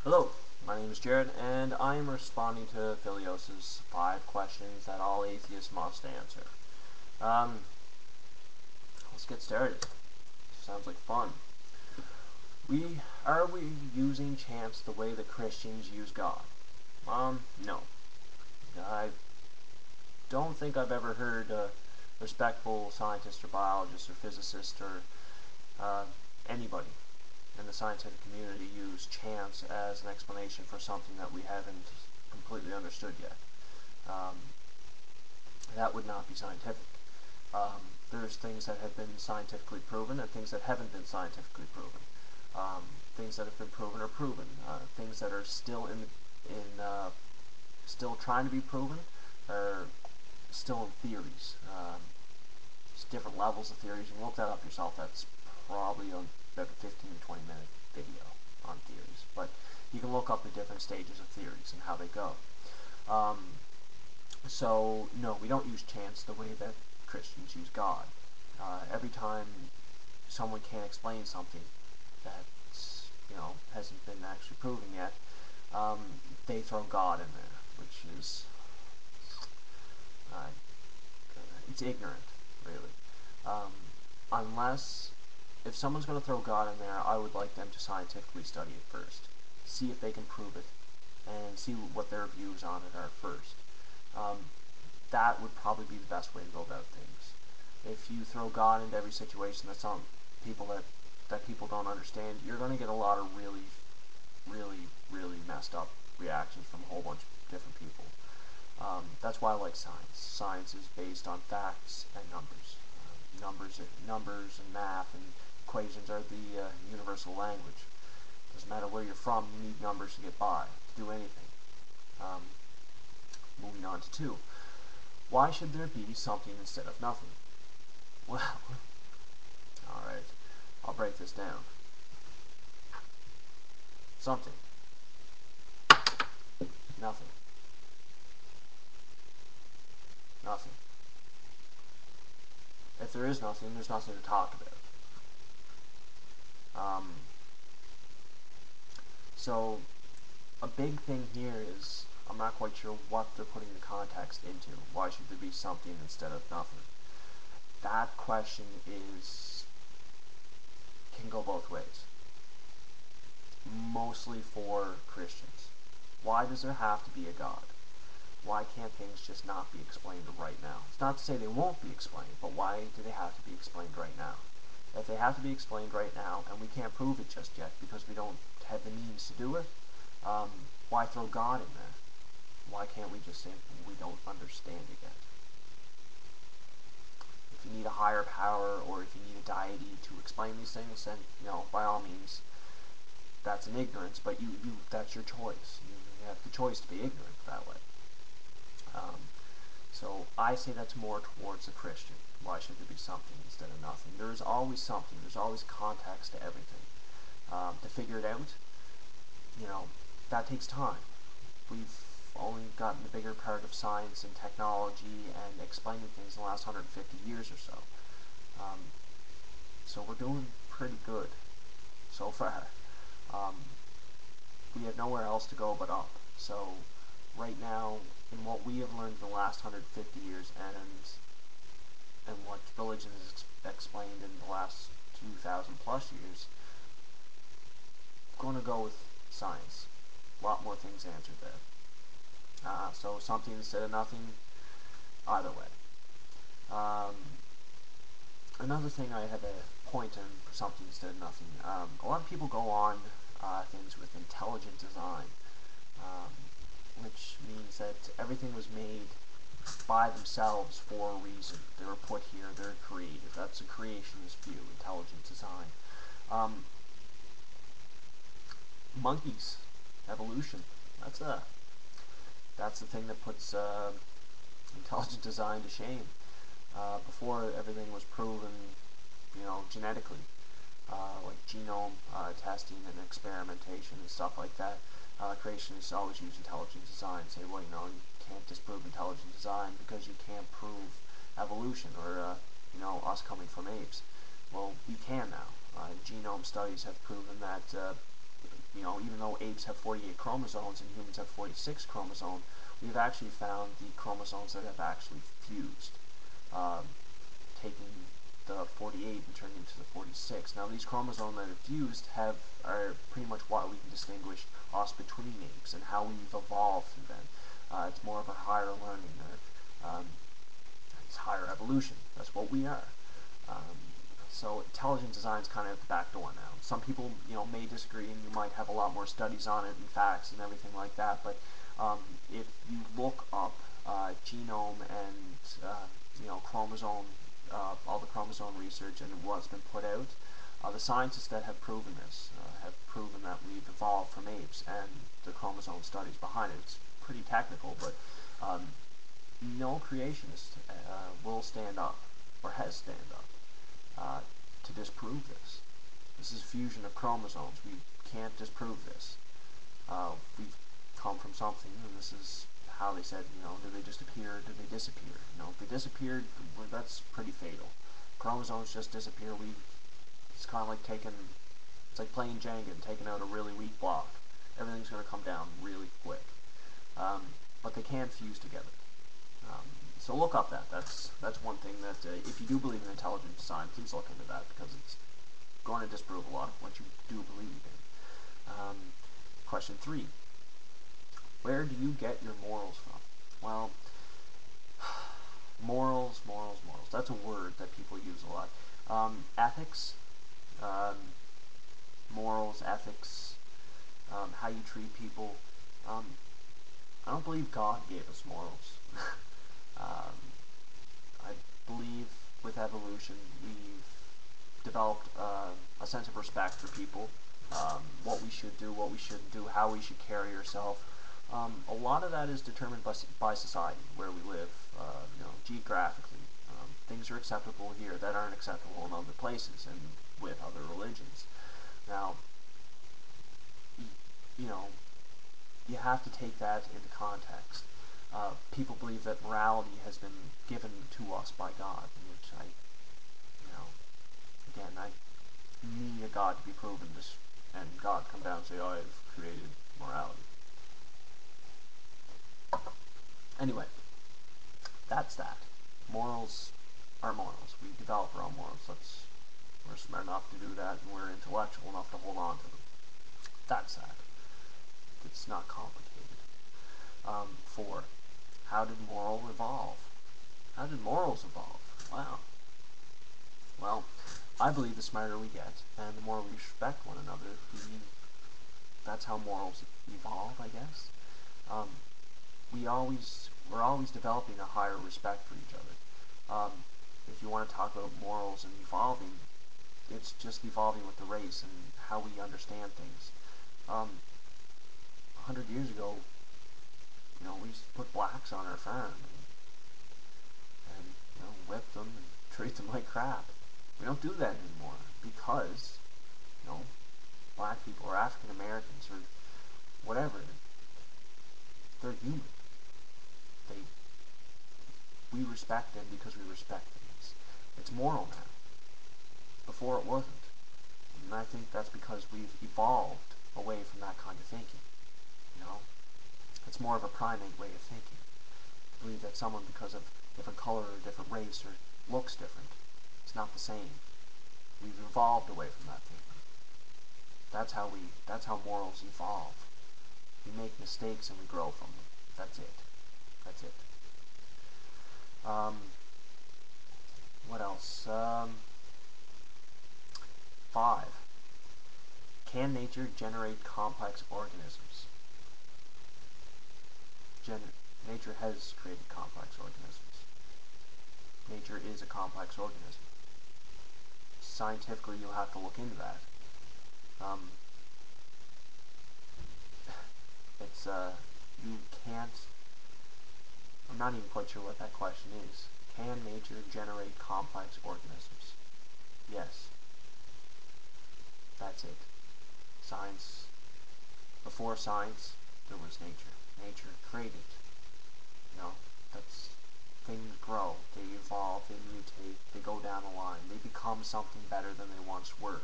Hello, my name is Jared, and I am responding to Philios's 5 questions that all atheists must answer. Let's get started. Sounds like fun. Are we using chance the way the Christians use God? No. I don't think I've ever heard a respectful scientist or biologist or physicist or anybody in the scientific community use chance as an explanation for something that we haven't completely understood yet. That would not be scientific. There's things that have been scientifically proven and things that haven't been scientifically proven. Things that have been proven are proven. Things that are still still trying to be proven are still in theories. There's different levels of theories. You can look that up yourself. That's probably about a 15 to 20 minute video on theories. But you can look up the different stages of theories and how they go. So, no, we don't use chance the way that Christians use God. Every time someone can't explain something that's, hasn't been actually proven yet, they throw God in there, which is, it's ignorant, really. Unless, if someone's going to throw God in there, I would like them to scientifically study it first. See if they can prove it, and see what their views on it are first. That would probably be the best way to go about things. If you throw God into every situation that's on people that people don't understand, you're going to get a lot of really, really, really messed up reactions from a whole bunch of different people. That's why I like science. Science is based on facts and numbers. Numbers and math and equations are the universal language. Doesn't matter where you're from, you need numbers to get by, to do anything. Moving on to 2. Why should there be something instead of nothing? Well, alright, I'll break this down. Something. Nothing. Nothing. If there is nothing, there's nothing to talk about. So, a big thing here is, I'm not quite sure what they're putting the context into. Why should there be something instead of nothing? That question can go both ways. Mostly for Christians. Why does there have to be a God? Why can't things just not be explained right now? It's not to say they won't be explained, but why do they have to be explained right now? If they have to be explained right now, and we can't prove it just yet because we don't have the means to do it, why throw God in there? Why can't we just say we don't understand it yet? If you need a higher power, or if you need a deity to explain these things, then, by all means, that's an ignorance, but that's your choice. You have the choice to be ignorant that way. So I say that's more towards a Christian. Why should there be something instead of nothing? There's always something. There's always context to everything. To figure it out, that takes time. We've only gotten the bigger part of science and technology and explaining things in the last 150 years or so. So we're doing pretty good so far. We have nowhere else to go but up. So right now, in what we have learned in the last 150 years and what religion has explained in the last 2,000 plus years, I'm going to go with science. A lot more things answered there. So something instead of nothing, either way. Another thing I had a point in for something instead of nothing. A lot of people go on things with intelligent design, which means that everything was made by themselves for a reason. They were put here, they're creative. That's a creationist view, intelligent design. Monkeys, evolution, that's the thing that puts intelligent design to shame. Before everything was proven, genetically, like genome testing and experimentation and stuff like that. Creationists always use intelligent design, say, well, you can't disprove intelligent design because you can't prove evolution or, us coming from apes. Well, we can now. Genome studies have proven that, even though apes have 48 chromosomes and humans have 46 chromosomes, we've actually found the chromosomes that have actually fused, taking the 48 and turning into the 46. Now, these chromosomes that are fused are pretty much why we can distinguish us between apes and how we've evolved through them. It's more of a higher learning, or it's higher evolution. That's what we are. So intelligent design is kind of at the back door now. Some people, may disagree, and you might have a lot more studies on it and facts and everything like that. But if you look up genome and chromosome, all the chromosome research and what's been put out, the scientists that have proven this have proven that we've evolved from apes, and the chromosome studies behind it. It's pretty technical, but no creationist will stand up or has stand up to disprove this. This is fusion of chromosomes. We can't disprove this. We've come from something, and this is how they said, did they just appear, or did they disappear? If they disappeared, well, that's pretty fatal. Chromosomes just disappear. It's kind of like it's like playing Jenga and taking out a really weak block. Everything's going to come down really quick. But they can fuse together. So look up that. That's one thing that, if you do believe in intelligent design, please look into that, because it's going to disprove a lot of what you do believe in. Question 3. Where do you get your morals from? Well, morals. That's a word that people use a lot. Ethics, morals, ethics, how you treat people. I don't believe God gave us morals. I believe with evolution we've developed a sense of respect for people, what we should do, what we shouldn't do, how we should carry ourselves. A lot of that is determined by society, where we live, geographically. Things are acceptable here that aren't acceptable in other places and with other religions. Now, you have to take that into context. People believe that morality has been given to us by God, which I need a God to be proven this, and God come down and say, oh, I've created morality. Anyway, that's that. Morals are morals. We develop our own morals. We're smart enough to do that, and we're intellectual enough to hold on to them. That's that. It's not complicated. 4. How did moral evolve? How did morals evolve? Wow. Well, I believe the smarter we get, and the more we respect one another, that's how morals evolve, I guess. We're always developing a higher respect for each other. If you want to talk about morals and evolving, it's just evolving with the race and how we understand things. 100 years ago, we used to put blacks on our farm and whip them and treat them like crap. We don't do that anymore, because black people or African Americans or whatever, they're human. We respect them because we respect them. It's moral now. Before it wasn't. And I think that's because we've evolved away from that kind of thinking. It's more of a primate way of thinking. To believe that someone, because of different color or different race or looks different, it's not the same. We've evolved away from that thinking. That's how morals evolve. We make mistakes and we grow from them. That's it. What else? 5. Can nature generate complex organisms? Nature has created complex organisms. Nature is a complex organism. Scientifically, you'll have to look into that. You can't. I'm not even quite sure what that question is. Can nature generate complex organisms? Yes. That's it. Science. Before science, there was nature. Nature created. Things grow, they evolve, they mutate, they go down the line, they become something better than they once were.